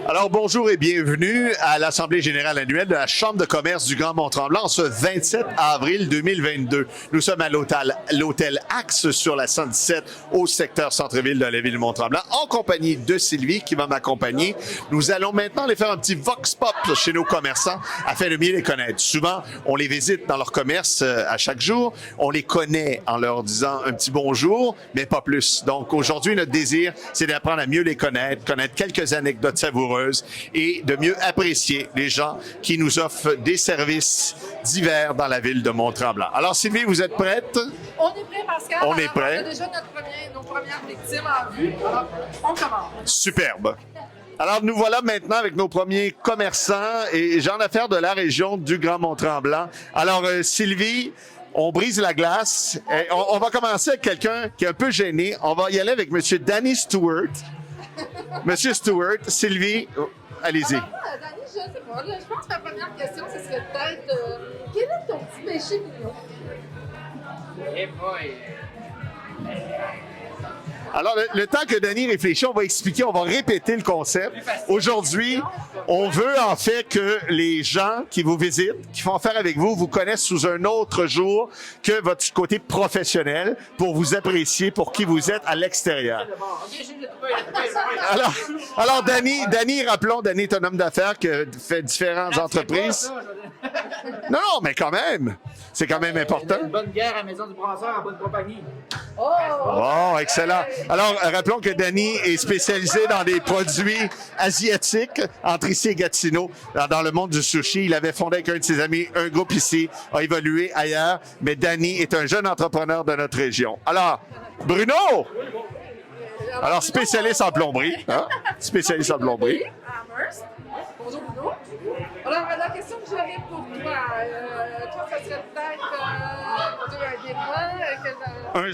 Alors, bonjour et bienvenue à l'Assemblée générale annuelle de la Chambre de commerce du Grand Mont-Tremblant ce 27 avril 2022. Nous sommes à l'hôtel Axe sur la 117 au secteur centre-ville de la ville de Mont-Tremblant en compagnie de Sylvie qui va m'accompagner. Nous allons maintenant aller faire un petit vox pop chez nos commerçants afin de mieux les connaître. Souvent, on les visite dans leur commerce à chaque jour. On les connaît en leur disant un petit bonjour, mais pas plus. Donc, aujourd'hui, notre désir, c'est d'apprendre à mieux les connaître quelques anecdotes savoureuses et de mieux apprécier les gens qui nous offrent des services divers dans la ville de Mont-Tremblant. Alors, Sylvie, vous êtes prête? On est prêt, Pascal. On est prêt. On a déjà nos premières victimes en vue. Alors, on commence. Superbe. Alors, nous voilà maintenant avec nos premiers commerçants et gens d'affaires de la région du Grand Mont-Tremblant. Alors, Sylvie, on brise la glace. On va commencer avec quelqu'un qui est un peu gêné. On va y aller avec M. Danny Stewart. Monsieur Stewart, Sylvie, allez-y. Alors, Dani, je sais pas. Là, je pense que la première question, ce serait peut-être quel est ton petit péché mignon? Eh boy! Alors, le temps que Danny réfléchit, on va expliquer, on va répéter le concept. Aujourd'hui, on veut en fait que les gens qui vous visitent, qui font affaire avec vous, vous connaissent sous un autre jour que votre côté professionnel pour vous apprécier pour qui vous êtes à l'extérieur. Alors Danny, rappelons, Danny est un homme d'affaires qui fait différentes entreprises. Non, mais quand même, c'est quand même important. Une bonne bière à la Maison du Brasseur en bonne compagnie. Oh, excellent. Alors, rappelons que Danny est spécialisé dans des produits asiatiques entre ici et Gatineau, dans le monde du sushi. Il avait fondé avec un de ses amis un groupe ici, a évolué ailleurs, mais Danny est un jeune entrepreneur de notre région. Alors, Bruno! Alors, spécialiste en plomberie. Hein? Spécialiste en plomberie. Amherst. Bonjour, Bruno. Alors, la question que j'avais pour toi, ça serait peut-être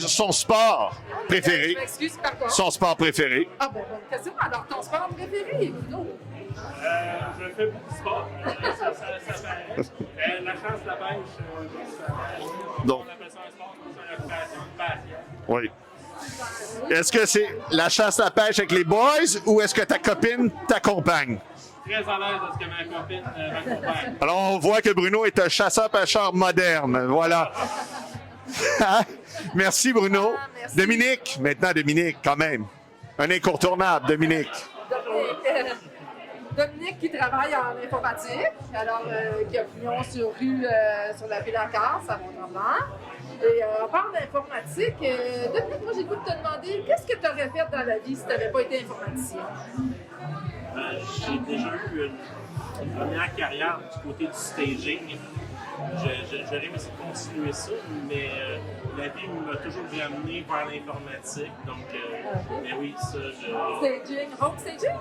Son sport préféré. Je m'excuse, pardon. Son sport préféré. Ah, bonne question. Alors, ton sport préféré, Bruno? Je fais beaucoup de sport. Ça varie. La chasse, la pêche, Donc, on appelle ça un sport, c'est une occupation, une passion. oui. Est-ce que c'est la chasse à la pêche avec les boys ou est-ce que ta copine t'accompagne? Très à l'aise de ce que ma copine m'accompagne. Alors, on voit que Bruno est un chasseur-pêcheur moderne. Voilà. Merci, Bruno. Merci. Dominique, maintenant, Dominique, quand même. Un incontournable, Dominique. Dominique qui travaille en informatique, alors qui a pignon sur rue sur la ville à Casse à Mont-Tremblant. Et on parle d'informatique. Dominique, moi j'ai le goût de te demander qu'est-ce que tu aurais fait dans la vie si tu n'avais pas été informaticien? J'ai déjà eu une première carrière du côté du staging. J'aurais aimé continuer ça, mais la vie m'a toujours ramené vers l'informatique. Donc, mais oui, ça, Staging, home staging?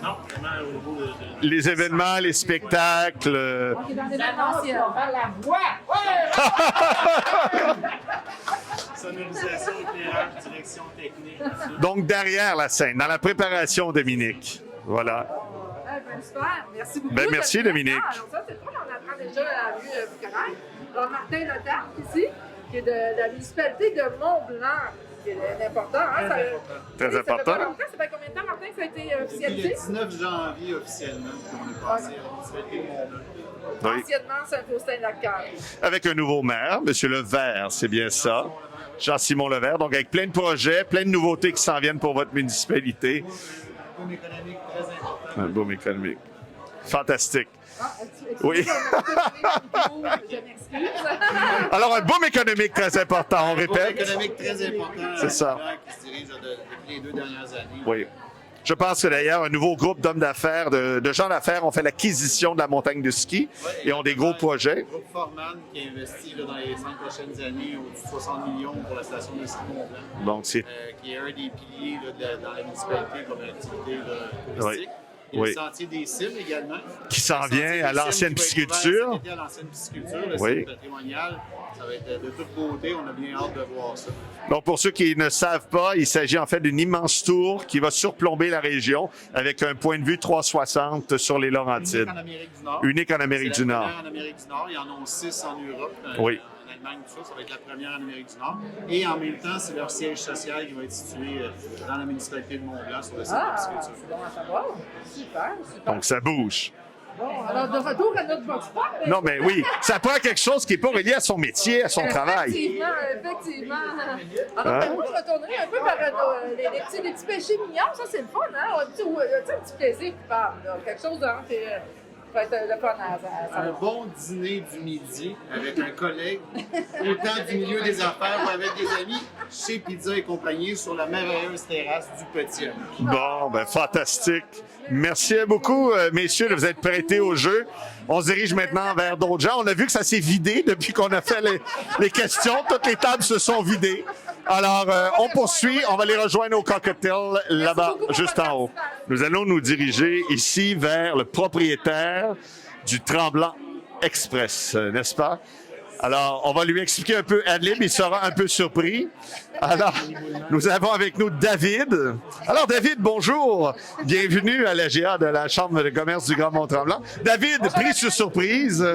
non, vraiment au niveau de Les événements, les spectacles. Ok, dans l'événementiel. La voix! sonorisation, éclairage, direction technique. Tout ça. Donc, derrière la scène, dans la préparation, Dominique. Voilà. Super, merci beaucoup. Ben, merci, Dominique. Alors ça, c'est cool, on apprend déjà à mieux vous connaître. Alors, Martin Letarte, ici, qui est de la municipalité de Mont-Blanc, qui est important. Hein, Très ça important. fait pas longtemps, ça fait combien de temps, Martin, que ça a été Depuis le officialisé? 19 janvier officiellement, on est passé à la municipalité de Mont-Blanc. Oui. Anciennement, Saint-Faustin-Lac-Carre. Avec un nouveau maire, M. Levert, c'est bien ça. Jean-Simon Levert. Donc, avec plein de projets, plein de nouveautés qui s'en viennent pour votre municipalité. Un boom économique très important. Un boom économique. Fantastique. Excusez-moi, Oui. on a coupé le micro, je m'excuse. Alors, un boom économique très important, on Un boom répète. économique très important. C'est ça. Qui se dirige depuis les 2 dernières années. Oui. Je pense que d'ailleurs, un nouveau groupe d'hommes d'affaires, de gens d'affaires ont fait l'acquisition de la montagne de ski et ont des gros projets. Le groupe Forman qui investit là, dans les 5 prochaines années au-dessus de 60 millions pour la station de ski Mont-Blanc. Donc, c'est... Qui est un des piliers là, dans la municipalité comme activité là, touristique. Oui. Il y a Oui. le sentier des cimes également. Qui s'en Le sentier vient des à cimes l'ancienne qui va être ouvert pisciculture. cet été à l'ancienne pisciculture, le Oui. site patrimonial. Ça va être de toute beauté. On a bien hâte de voir ça. Donc, pour ceux qui ne savent pas, il s'agit en fait d'une immense tour qui va surplomber la région avec un point de vue 360 sur les Laurentides. Unique en Amérique du Nord. Unique en Amérique C'est du la Nord. première en Amérique du Nord. Il y en a 6 en Europe. Oui. en Allemagne, tout ça. Ça va être la première en Amérique du Nord. Et en même temps, c'est leur siège social qui va être situé dans la municipalité de Mont-Blanc sur le site de pisciculture. C'est bon à savoir. Super, super. Donc, ça bouge. Bon, alors de retour à notre box pop. Non, mais oui, ça prend quelque chose qui n'est pas relié à son métier, à son travail. Effectivement, effectivement. Alors, ben, moi, je retournerai un peu par les petits péchés mignons. Ça, c'est le fun, hein? Un petit plaisir coupable, là. Quelque chose hein, qui va être le fun à Un bon dîner du midi avec un collègue, autant du milieu des affaires ou avec des amis, chez Pizza et compagnie, sur la merveilleuse terrasse du Petit Homme. Bon, ben fantastique. Merci beaucoup, messieurs, de vous être prêtés au jeu. On se dirige maintenant vers d'autres gens. On a vu que ça s'est vidé depuis qu'on a fait les questions. Toutes les tables se sont vidées. Alors, on poursuit. On va les rejoindre au cocktail là-bas, juste en haut. Nous allons nous diriger ici vers le propriétaire du Tremblant Express, n'est-ce pas? Alors, on va lui expliquer un peu Adlib, il sera un peu surpris. Alors, nous avons avec nous David. Alors, David, bonjour. Bienvenue à l'AGA de la Chambre de commerce du Grand Mont-Tremblant. David, pris sur surprise.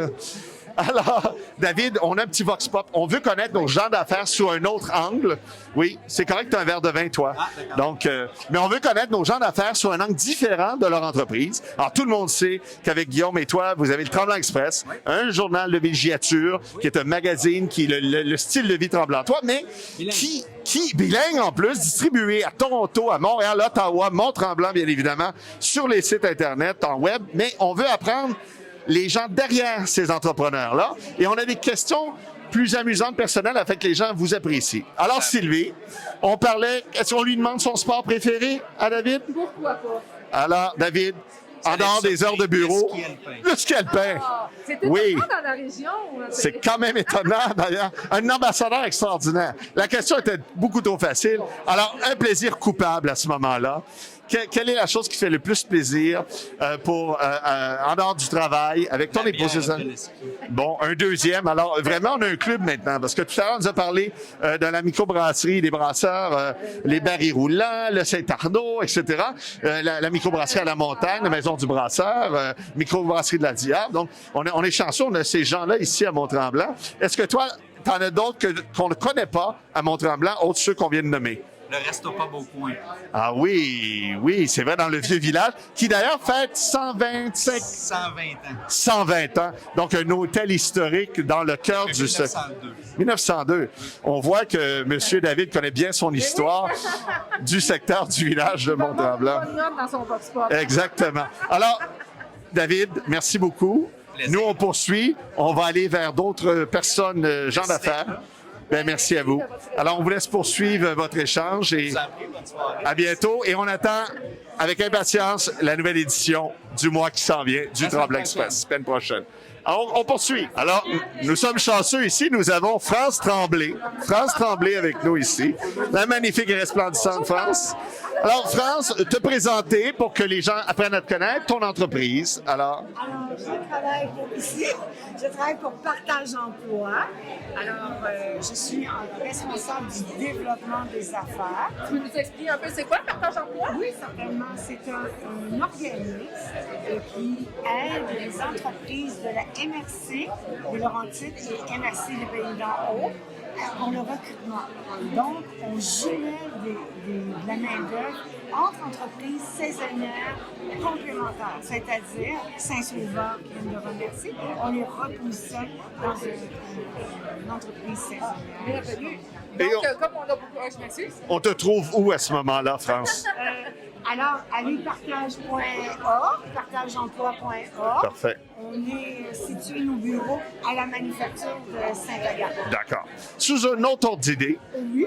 Alors, David, on a un petit vox pop. On veut connaître nos gens d'affaires sous un autre angle. Oui, c'est correct, tu as un verre de vin, toi. Donc, mais on veut connaître nos gens d'affaires sous un angle différent de leur entreprise. Alors, tout le monde sait qu'avec Guillaume et toi, vous avez le Tremblant Express, un journal de villégiature, qui est un magazine qui est le style de vie tremblantois, mais qui bilingue en plus, distribué à Toronto, à Montréal, Ottawa, Mont-Tremblant, bien évidemment, sur les sites Internet, en web. Mais on veut apprendre les gens derrière ces entrepreneurs-là. Et on a des questions plus amusantes, personnelles, afin que les gens vous apprécient. Alors, Sylvie, on parlait, est-ce qu'on lui demande son sport préféré à David? Pourquoi pas? Alors, David, en dehors des heures de bureau, le ski alpin. C'est étonnant Oui. dans la région. C'est quand même étonnant, d'ailleurs. Un ambassadeur extraordinaire. La question était beaucoup trop facile. Alors, un plaisir coupable à ce moment-là. Quelle est la chose qui fait le plus plaisir en dehors du travail, avec ton épouse? Bon, un deuxième. Alors, vraiment, on a un club maintenant, parce que tout à l'heure, on nous a parlé de la microbrasserie, des brasseurs, les barils roulants, le Saint-Arnaud, etc. La microbrasserie à la montagne, la maison du brasseur, microbrasserie de la Diable. Donc, on est chanceux, on a ces gens-là ici à Mont-Tremblant. Est-ce que toi, t'en as d'autres qu'on ne connaît pas à Mont-Tremblant, autres ceux qu'on vient de nommer? Le resto pas beau coin. Ah oui, c'est vrai, dans le vieux village, qui d'ailleurs fête 125... 120 ans. 120 ans. Donc, un hôtel historique dans le cœur du... 1902. 1902. On voit que M. David connaît bien son histoire du secteur du village de Mont-Tremblant. Bonne note dans son box pop. Exactement. Alors, David, merci beaucoup. Plaisir. Nous, on poursuit. On va aller vers d'autres personnes, gens d'affaires. Ben, merci à vous. Alors, on vous laisse poursuivre votre échange et à bientôt. Et on attend avec impatience la nouvelle édition du mois qui s'en vient du Tremblant Express, semaine prochaine. Alors, on poursuit. Alors, nous sommes chanceux ici. Nous avons France Tremblay. France Tremblay avec nous ici. La magnifique et resplendissante France. Alors, France, te présenter pour que les gens apprennent à te connaître, ton entreprise. Alors, je travaille pour Partage Emploi. Alors, je suis responsable du développement des affaires. Tu peux nous expliquer un peu c'est quoi le Partage Emploi? Oui, certainement. C'est un organisme qui aide les entreprises de la MRC de Laurentides et MRC des Pays d'en haut pour le recrutement. Donc, on jumelle de la main-d'œuvre entre entreprises saisonnières complémentaires, c'est-à-dire Saint-Sauveur, qui vient de le remercier, on les repositionne dans une entreprise saisonnière. Bienvenue. Et Donc, comme on a beaucoup... je m'excuse. on te trouve où à ce moment-là, France? Alors, allez partage.org, partageemploi.org. Parfait. On est situé nos bureaux à la manufacture de Saint-Agathe. D'accord. Sous un autre ordre d'idée,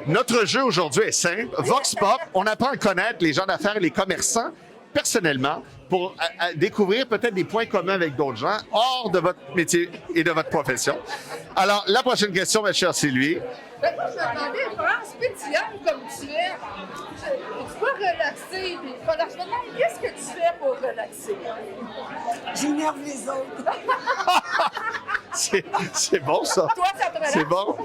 notre jeu aujourd'hui est simple. Vox Pop, on apprend à connaître les gens d'affaires et les commerçants personnellement pour découvrir peut-être des points communs avec d'autres gens hors de votre métier et de votre profession. Alors, la prochaine question, ma chère Sylvie. Ben, moi, je me demandais, France, pétillante comme tu es, tu peux relaxer. Alors, je me demande, qu'est-ce que tu fais pour relaxer? J'énerve les autres. C'est bon, ça. Toi, ça te relaxe? C'est bon.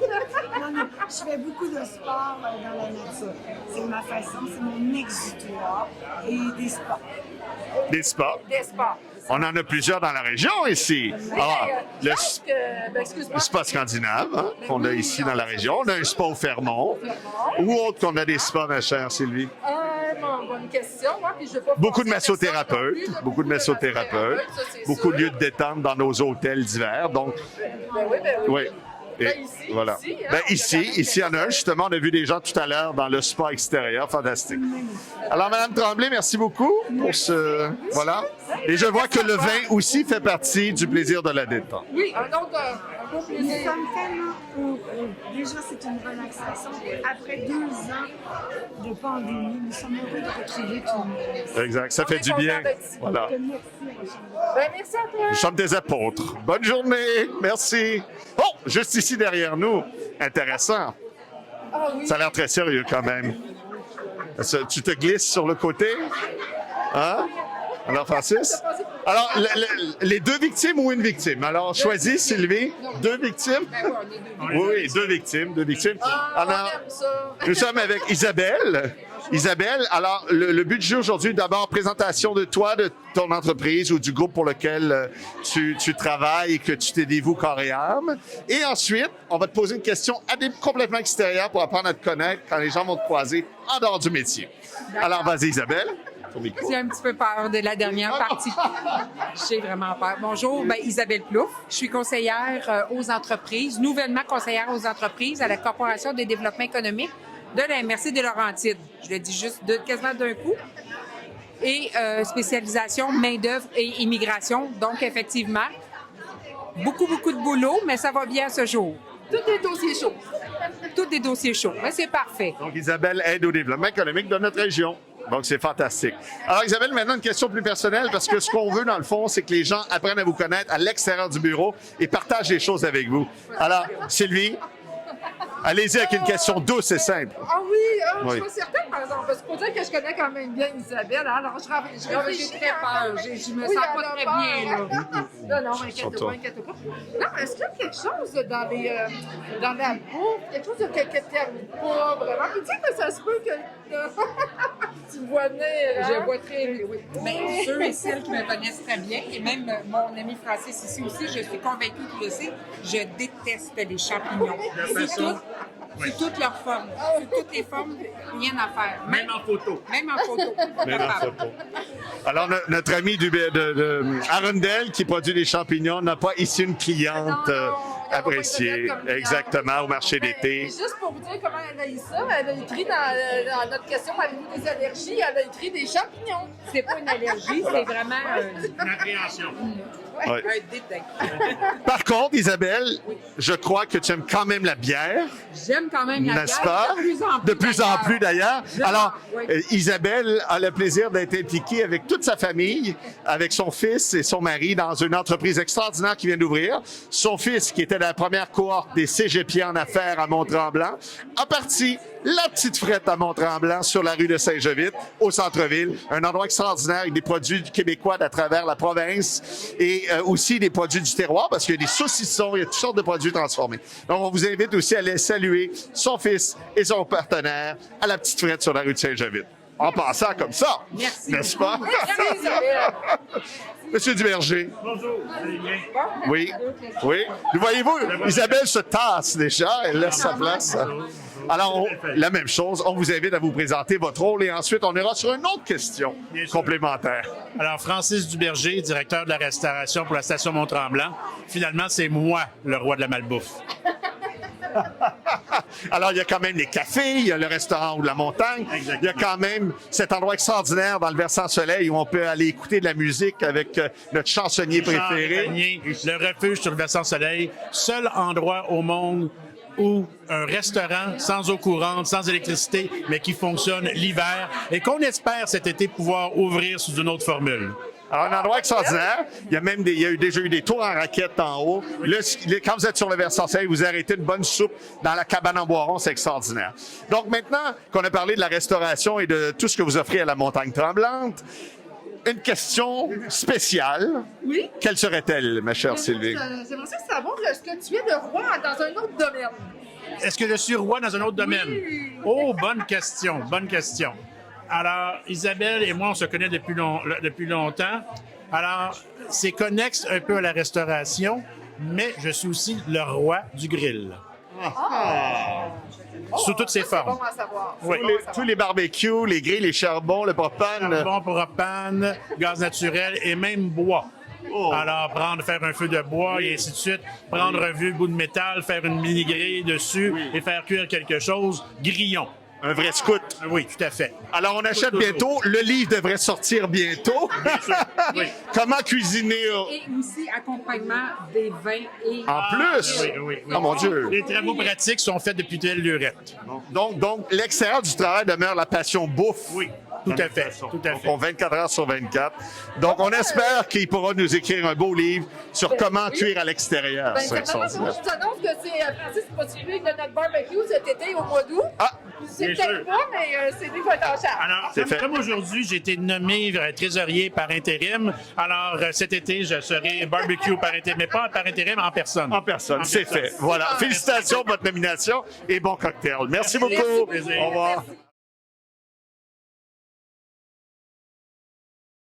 Non, je fais beaucoup de sport dans la nature. C'est ma façon, c'est mon exutoire et des sports. Des sports. Des sports. On en a plusieurs dans la région ici. Alors, Je pense que, excuse-moi. le spa scandinave qu'on a ici dans la région. On a un spa au Fermont. Où autre qu'on a des spas, ma chère Sylvie? Bonne question. Moi, puis je veux pas Beaucoup de penser à personne non massothérapeutes. plus, là. Beaucoup de massothérapeutes. Ça, c'est Beaucoup de sûr. lieux de détente dans nos hôtels d'hiver. Donc, Ben oui, ben oui. oui. Et Ben, ici, voilà. ici, hein, Ben, on a ici, quand même ici, il y en a un. Justement, on a vu des gens tout à l'heure dans le spa extérieur. Fantastique. Alors, Madame Tremblay, merci beaucoup pour ce... Voilà. Et je vois que le vin aussi fait partie du plaisir de la détente. Oui, un autre, un beau Nous plaisir. sommes tellement heureux. Déjà, c'est une relaxation. Après 2 ans de pandémie, nous sommes heureux de retrouver tout le monde. Exact. Ça On fait est du content bien. d'être ici. Voilà. Merci, Rochelle. Ben, merci à toi. Nous sommes des apôtres. Bonne journée. Merci. Oh, juste ici derrière nous. Intéressant. Ah oui. Ça a l'air très sérieux quand même. Tu te glisses sur le côté? Hein? Alors, Francis? Alors, les 2 victimes ou une victime? Alors, choisis, Sylvie. 2 victimes? Ben oui, on est deux. Oui, oui, 2 victimes, 2 victimes. Ah, Alors, on aime ça. nous sommes avec Isabelle. Isabelle, alors, le but du jeu aujourd'hui, d'abord, présentation de toi, de ton entreprise ou du groupe pour lequel tu travailles et que tu t'es dévoué corps et âme. Et ensuite, on va te poser une question complètement extérieure pour apprendre à te connaître quand les gens vont te croiser en dehors du métier. Alors, vas-y, Isabelle. Ton micro. J'ai un petit peu peur de la dernière partie. J'ai vraiment peur. Bonjour, Isabelle Plouffe. Je suis conseillère aux entreprises, nouvellement conseillère aux entreprises à la Corporation de développement économique de la MRC des Laurentides. Je le dis juste quasiment d'un coup. Et spécialisation main-d'œuvre et immigration. Donc, effectivement, beaucoup de boulot, mais ça va bien ce jour. Tous les dossiers chauds. Tous des dossiers chauds. Mais c'est parfait. Donc, Isabelle aide au développement économique de notre région. Donc, c'est fantastique. Alors, Isabelle, maintenant, une question plus personnelle, parce que ce qu'on veut, dans le fond, c'est que les gens apprennent à vous connaître à l'extérieur du bureau et partagent des choses avec vous. Alors, Sylvie, allez-y avec une question douce et simple. Ah oui, Oui. je suis pas certaine, par exemple, parce qu'il faut dire que je connais quand même bien Isabelle. Hein, alors, je réfléchis. J'ai très peur. Je me sens pas très bien, là. Non, inquiète-toi, Toi. inquiète-toi pas. Non, est-ce qu'il y a quelque chose dans la bouffe, quelque chose que t'aimes pas vraiment? Puis tu sais que ça se peut que tu vois venir. Hein? Je vois très bien, oui. Mais ceux et celles qui me connaissent très bien, et même mon ami Francis ici aussi, je suis convaincue qu'il le sait, je déteste les champignons. C'est toutes leurs formes. C'est toutes les formes, rien à faire. Même en photo. Même en photo. Même en photo. Alors, notre ami de Arundel, qui produit des champignons, n'a pas ici une cliente appréciée. Exactement, au marché d'été. Juste pour vous dire comment elle a eu ça, elle a écrit dans notre question, avez-vous des allergies? Elle a écrit des champignons. C'est pas une allergie, c'est vraiment Une appréhension. Ouais. un dédain. Par contre, Isabelle, je crois que tu aimes quand même la bière, J'aime quand même la n'est-ce bière, pas? De plus en plus, d'ailleurs. Alors, Oui. Isabelle a le plaisir d'être impliquée avec toute sa famille, avec son fils et son mari dans une entreprise extraordinaire qui vient d'ouvrir. Son fils, qui était dans la première cohorte des cégepiers en affaires à Mont-Tremblant, a parti la petite frette à Mont-Tremblant sur la rue de Saint-Jovite, au centre-ville. Un endroit extraordinaire avec des produits québécois d'à travers la province et aussi des produits du terroir parce qu'il y a des saucissons, il y a toutes sortes de produits transformés. Donc, on vous invite aussi à aller saluer son fils et son partenaire à la petite frette sur la rue de Saint-Jovite. En passant comme ça, Merci n'est-ce pas? Merci Isabelle. Monsieur Duverger. Bonjour, vous allez bien? Oui, oui. Nous voyez-vous, Isabelle se tasse déjà, elle laisse sa place. Alors, la même chose, on vous invite à vous présenter votre rôle et ensuite on ira sur une autre question Bien sûr. complémentaire. Alors, Francis Duberger, directeur de la restauration pour la station Mont-Tremblant. Finalement, c'est moi, le roi de la malbouffe. Alors, il y a quand même les cafés, il y a le restaurant ou de la montagne. Exactement. Il y a quand même cet endroit extraordinaire dans le versant soleil où on peut aller écouter de la musique avec notre chansonnier préféré. Gagné, le refuge sur le versant soleil, seul endroit au monde où un restaurant sans eau courante, sans électricité, mais qui fonctionne l'hiver et qu'on espère cet été pouvoir ouvrir sous une autre formule. Alors, un endroit extraordinaire. Il y a déjà eu des tours en raquette en haut. Là, quand vous êtes sur le versant soleil, vous arrêtez une bonne soupe dans la cabane en boiron, c'est extraordinaire. Donc, maintenant qu'on a parlé de la restauration et de tout ce que vous offrez à la Montagne Tremblante, une question spéciale. Oui. Quelle serait-elle, ma chère Sylvie? J'aimerais ça savoir, est-ce que tu es le roi dans un autre domaine? Est-ce que je suis roi dans un autre domaine? Oui. Oh, bonne question, bonne question. Alors, Isabelle et moi, on se connaît depuis longtemps. Alors, c'est connexe un peu à la restauration, mais je suis aussi le roi du grill. Sous toutes ses C'est formes. bon à savoir. Oui. Tous les barbecues, les grilles, les charbons, le propane. Charbon, propane, gaz naturel et même bois. Oh. Alors, faire un feu de bois et ainsi de suite, prendre un vieux bout de métal, faire une mini-grille dessus et faire cuire quelque chose, grillon. Un vrai scout. Oui, tout à fait. Alors, on achète bientôt. Le livre devrait sortir bientôt. Comment cuisiner Et aussi accompagnement des vins et... en plus? Oui. Oh mon Dieu. Les travaux pratiques sont faits depuis telle lurette. Donc, l'extérieur du travail demeure la passion bouffe. Oui, tout à fait. Tout à Donc, fait. on 24 heures sur 24. Donc, on espère qu'il pourra nous écrire un beau livre sur comment cuire à l'extérieur. Ben, C'est certainement, extraordinaire. je vous annonce que c'est Francis Potier de notre barbecue cet été au mois d'août. Ah! C'est Bien peut-être sûr. pas, mais c'est lui qui va être en charge. Alors, C'est fait. comme aujourd'hui, j'ai été nommé trésorier par intérim. Alors, cet été, je serai barbecue par intérim, mais pas par intérim, en personne. En personne, c'est fait. Voilà. Félicitations pour votre nomination et bon cocktail. Merci beaucoup. Plaisir. Au revoir.